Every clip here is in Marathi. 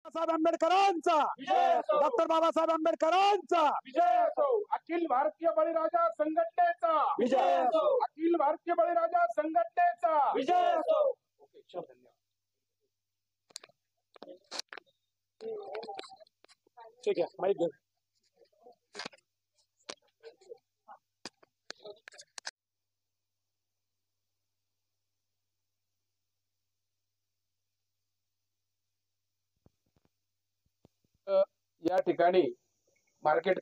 बाबासाहेब आंबेडकरांचा डॉक्टर बाबासाहेब आंबेडकरांचा विजय असो. अखिल भारतीय बळीराजा संघटनेचा विजय असो. अखिल भारतीय बळीराजा संघटनेचा विजय असो. ओके, चल, धन्यवाद. ठीक आहे, माहिती घे. या ठिकाणी मार्केट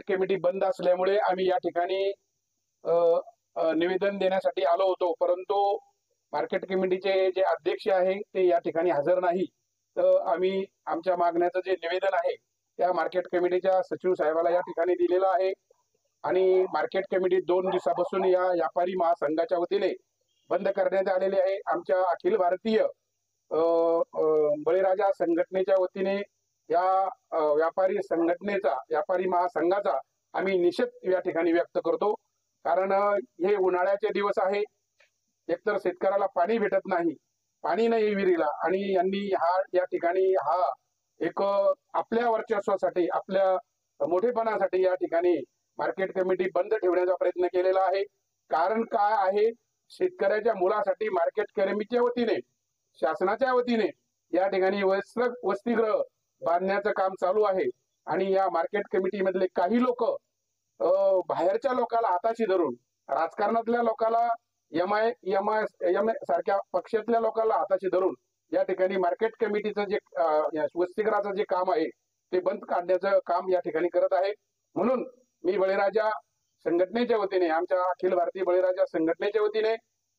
कमिटी बंद असल्यामुळे आम्ही या ठिकाणी निवेदन देण्यासाठी आलो होतो, परंतु मार्केट कमिटीचे जे अध्यक्ष आहे ते या ठिकाणी हजर नाही. तर आम्ही आमच्या मागण्याचं जे निवेदन आहे त्या मार्केट कमिटीच्या सचिव साहेबाला या ठिकाणी दिलेलं आहे आणि मार्केट कमिटी 2 दिवसापासून या व्यापारी महासंघाच्या वतीने बंद करण्यात आलेले आहे. आमच्या अखिल भारतीय बळीराजा संघटनेच्या वतीने या व्यापारी महासंघाचा आम्ही निषेध या ठिकाणी व्यक्त करतो. कारण हे उन्हाळ्याचे दिवस आहे, एकतर शेतकऱ्याला पाणी भेटत नाही, पाणी नाही विहिरीला, आणि यांनी या ठिकाणी एक आपल्या वर्चस्वासाठी, आपल्या मोठेपणासाठी या ठिकाणी मार्केट कमिटी बंद ठेवण्याचा प्रयत्न केलेला आहे. कारण काय आहे, शेतकऱ्याच्या मुलासाठी मार्केट कमिटीच्या वतीने, शासनाच्या वतीने या ठिकाणी वसतिगृह बांधण्याचं काम चालू आहे आणि या मार्केट कमिटी मधले काही लोक बाहेरच्या लोकांना हाताशी धरून, राजकारणातल्या लोकांना एम आय सारख्या पक्षातल्या लोकांना हाताशी धरून या ठिकाणी मार्केट कमिटीचं जे वसतिगृहाचं जे काम आहे ते बंद काढण्याचं काम या ठिकाणी करत आहे. म्हणून मी बळीराजा संघटनेच्या वतीने, आमच्या अखिल भारतीय बळीराजा संघटनेच्या वतीने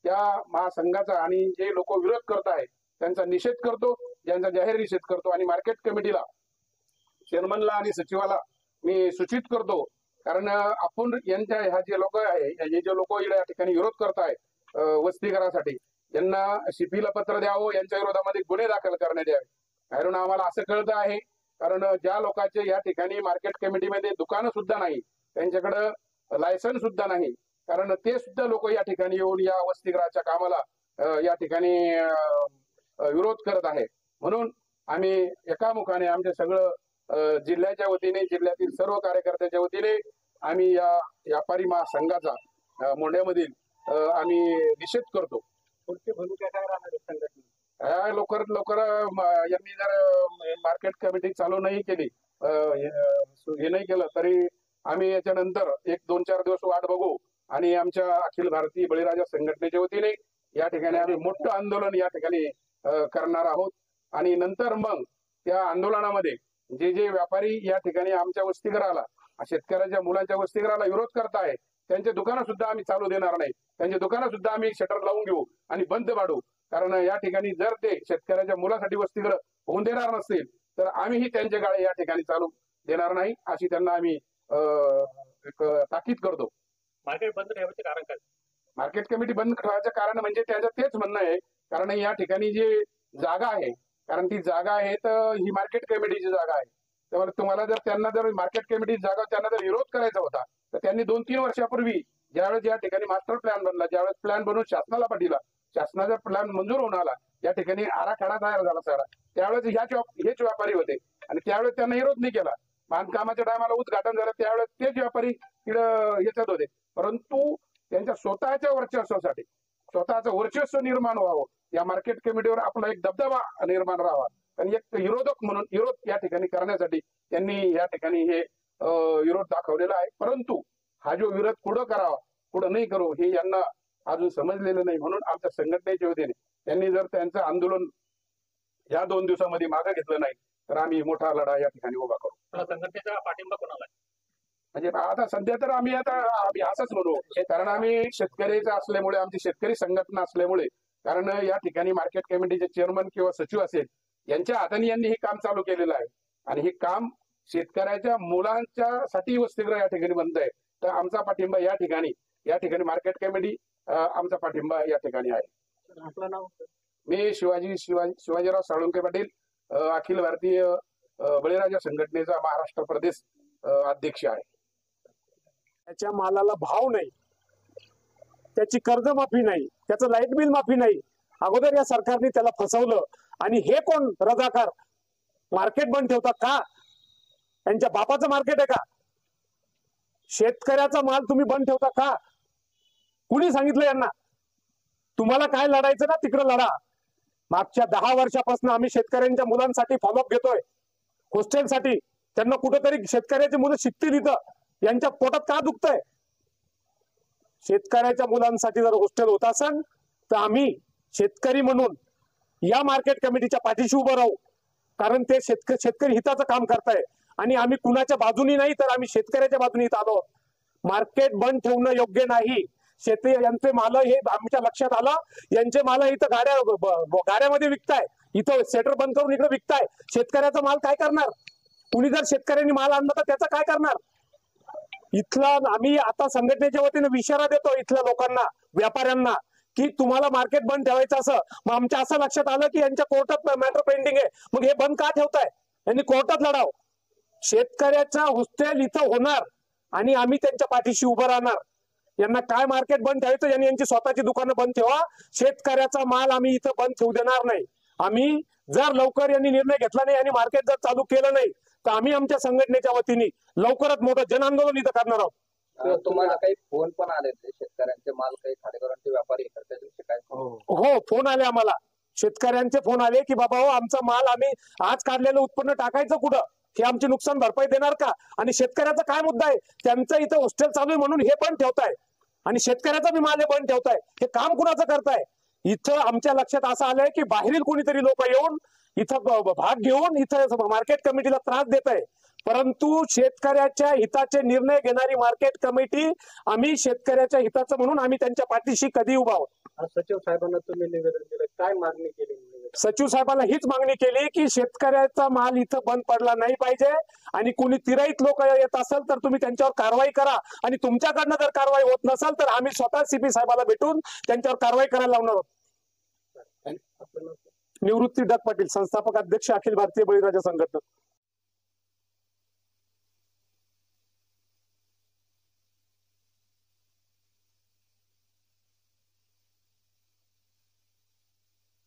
त्या महासंघाचा आणि जे लोक विरोध करत आहेत त्यांचा निषेध करतो, यांचा जाहीर निषेध करतो आणि मार्केट कमिटीला, चेअरमनला आणि सचिवाला मी सूचित करतो. कारण आपण यांच्या ह्या जे लोक आहे, हे जे लोक या ठिकाणी विरोध करत आहेत वसतिगृहासाठी, यांना शिपीला पत्र द्यावं, यांच्या विरोधामध्ये गुन्हे दाखल करण्यात यावे. कारण आम्हाला असं कळतं आहे, कारण ज्या लोकांचे या ठिकाणी मार्केट कमिटीमध्ये दुकानं सुद्धा नाही, त्यांच्याकडे लायसन्स सुद्धा नाही, कारण ते सुद्धा लोक या ठिकाणी येऊन या वसतिगृहाच्या कामाला या ठिकाणी विरोध करत आहे. म्हणून आम्ही एकामुखाने आमच्या सगळं जिल्ह्याच्या वतीने, जिल्ह्यातील सर्व कार्यकर्त्याच्या वतीने आम्ही या व्यापारी महासंघाचा मोंढ्यामधील आम्ही निषेध करतो. पुढची भूमिका काय राहणार संघटने? लवकर यांनी जर मार्केट कमिटी चालू नाही केली, हे नाही केलं, तरी आम्ही याच्यानंतर 1-2-4 दिवस वाट बघू आणि आमच्या अखिल भारतीय बळीराजा संघटनेच्या वतीने या ठिकाणी आम्ही मोठं आंदोलन या ठिकाणी करणार आहोत. आणि नंतर मग त्या आंदोलनामध्ये जे जे व्यापारी या ठिकाणी आमच्या वसतिगृहाला, शेतकऱ्याच्या मुलांच्या वसतिगृहाला विरोध करताय, त्यांचे दुकानं सुद्धा आम्ही चालू देणार नाही. त्यांचे दुकानं सुद्धा आम्ही शटर लावून घेऊ आणि बंद पाडू. कारण या ठिकाणी जर ते शेतकऱ्याच्या मुलासाठी वसतिगृह होऊन देणार नसतील तर आम्हीही त्यांचे गाळे या ठिकाणी चालू देणार नाही, अशी त्यांना आम्ही एक ताकीद करतो. मार्केट बंद ठेवायचे कारण काय? मार्केट कमिटी बंद ठेवायचं कारण म्हणजे त्यांचं तेच म्हणणं आहे, कारण या ठिकाणी जी जागा आहे, कारण ती जागा आहे तर ही मार्केट कमिटीची जागा आहे. त्यामुळे तुम्हाला त्यांना जर मार्केट कमिटीची जागा त्यांना जर विरोध करायचा होता तर त्यांनी 2-3 वर्षापूर्वी ज्यावेळेस या ठिकाणी मास्टर प्लॅन बनला, ज्यावेळेस प्लॅन बनवून शासनाला पाठवला, शासनाचा प्लॅन मंजूर होऊन आला, या ठिकाणी आराखडा तयार झाला सगळा, त्यावेळेस हेच व्यापारी होते आणि त्यावेळेस त्यांना विरोध नाही केला. बांधकामाच्या टायमाला उद्घाटन झालं त्यावेळेस तेच व्यापारी तिकडं येतात होते, परंतु त्यांच्या स्वतःच्या वर्चस्वासाठी, स्वतःचं वर्चस्व निर्माण व्हावं, या मार्केट कमिटीवर आपला एक दबदबा निर्माण राहावा आणि एक विरोधक म्हणून विरोध या ठिकाणी करण्यासाठी त्यांनी या ठिकाणी हे विरोध दाखवलेला आहे. परंतु हा जो विरोध पुढं करावा, पुढं नाही करू, हे यांना अजून समजलेलं नाही. म्हणून आमच्या संघटनेच्या वतीने त्यांनी जर त्यांचं आंदोलन या 2 दिवसामध्ये मागे घेतलं नाही तर आम्ही मोठा लढा या ठिकाणी उभा करू. संघटनेचा पाठिंबा कोणाला आहे? म्हणजे आता सध्या तर आम्ही असंच म्हणू, कारण आम्ही शेतकरीचा असल्यामुळे, आमची शेतकरी संघटना असल्यामुळे, कारण या ठिकाणी मार्केट कमिटीचे चेअरमन किंवा सचिव असेल यांच्या हाताने यांनी हे काम चालू केलेलं आहे आणि हे काम शेतकऱ्याच्या मुलांच्या साठी वसतिगृह या ठिकाणी बंद आहे. तर आमचा पाठिंबा या ठिकाणी मार्केट कमिटी आमचा पाठिंबा या ठिकाणी आहे. आपलं नाव? मी शिवाजीराव साळुंके पाटील, अखिल भारतीय बळीराजा संघटनेचा महाराष्ट्र प्रदेश अध्यक्ष आहे. त्याच्या मालाला भाव नाही, त्याची कर्जमाफी नाही, त्याचं लाईट बिल माफी नाही. अगोदर या सरकारने त्याला फसवलं आणि हे कोण रजाकार मार्केट बंद ठेवतात का? यांच्या बापाचं मार्केट आहे का? शेतकऱ्याचा माल तुम्ही बंद ठेवता का? कुणी सांगितलं यांना? तुम्हाला काय लढायचं ना तिकडे लढा. मागच्या 10 वर्षापासून आम्ही शेतकऱ्यांच्या मुलांसाठी फॉलोअप घेतोय, हॉस्टेलसाठी. त्यांना कुठेतरी शेतकऱ्याची मुलं शिकतील इथं. यांच्या पोटात का दुखतंय? शेतकऱ्याच्या मुलांसाठी जर हॉस्टेल होत असेल तर आम्ही शेतकरी म्हणून या मार्केट कमिटीच्या पाठीशी उभं राहू. कारण ते शेतकरी हिताचं काम करताय आणि आम्ही कुणाच्या बाजूनी नाही तर आम्ही शेतकऱ्याच्या बाजूनी इथं आलो. मार्केट बंद ठेवणं योग्य नाही. यांचे माल हे आमच्या लक्षात आलं. यांचे माल इथं गाड्यामध्ये विकताय, इथं सेटर बंद करून इकडे विकताय. शेतकऱ्याचा माल काय करणार? कुणी जर शेतकऱ्यांनी माल आणला तर त्याचं काय करणार? इथला आम्ही आता संघटनेच्या वतीने इशारा देतो इथल्या लोकांना, व्यापाऱ्यांना, की तुम्हाला मार्केट बंद ठेवायचं असं. मग आमच्या असं लक्षात आलं की यांच्या कोर्टात मॅटर पेंडिंग आहे. मग हे बंद का ठेवताय? यांनी कोर्टात लढाव. शेतकऱ्याचा हॉस्टेल इथं होणार आणि आम्ही त्यांच्या पाठीशी उभं राहणार. यांना काय मार्केट बंद ठेवायचं, यांनी यांची स्वतःची दुकानं बंद ठेवा. शेतकऱ्याचा माल आम्ही इथं बंद ठेवू देणार नाही. आम्ही जर लवकर यांनी निर्णय घेतला नाही आणि मार्केट जर चालू केलं नाही तर आम्ही आमच्या संघटनेच्या वतीने लवकरात मोठं जन आंदोलन इथं करणार आहोत. तुम्हाला काही फोन पण आले शेतकऱ्यांचे माल काही खाडेकरांचे व्यापारी त्या दिवशी काय? हो, फोन आले आम्हाला. शेतकऱ्यांचे फोन आले की बाबा हो, आमचा माल आम्ही आज काढलेलं उत्पन्न टाकायचं कुठं? हे आमची नुकसान भरपाई देणार का? आणि शेतकऱ्याचा काय मुद्दा आहे? त्यांचं इथं हॉस्टेल चालू आहे म्हणून हे बंद ठेवताय आणि शेतकऱ्याचा बी माल बंद ठेवताय. हे काम कुणाचं करताय? इथं आमच्या लक्षात असं आलंय की बाहेरील कोणीतरी लोक येऊन इथं भाग घेऊन इथं मार्केट कमिटीला त्रास देत आहे. परंतु शेतकऱ्याच्या हिताचे निर्णय घेणारी मार्केट कमिटी, आम्ही शेतकऱ्याच्या हिताचं म्हणून आम्ही त्यांच्या पाठीशी कधी उभा आहोत. सचिव साहेबांना तुम्ही निवेदन दिलं, काय मागणी केली? सचिव साहेबांना हीच मागणी केली की शेतकऱ्याचा माल इथं बंद पडला नाही पाहिजे आणि कोणी तिराईत लोक येत असेल तर तुम्ही त्यांच्यावर कारवाई करा. आणि तुमच्याकडनं जर कारवाई होत नसेल तर आम्ही स्वतः सीपी साहेबाला भेटून त्यांच्यावर कारवाई करायला लावणार आहोत. निवृत्ती डग पाटील, संस्थापक अध्यक्ष, अखिल भारतीय बळीराजा संघटना.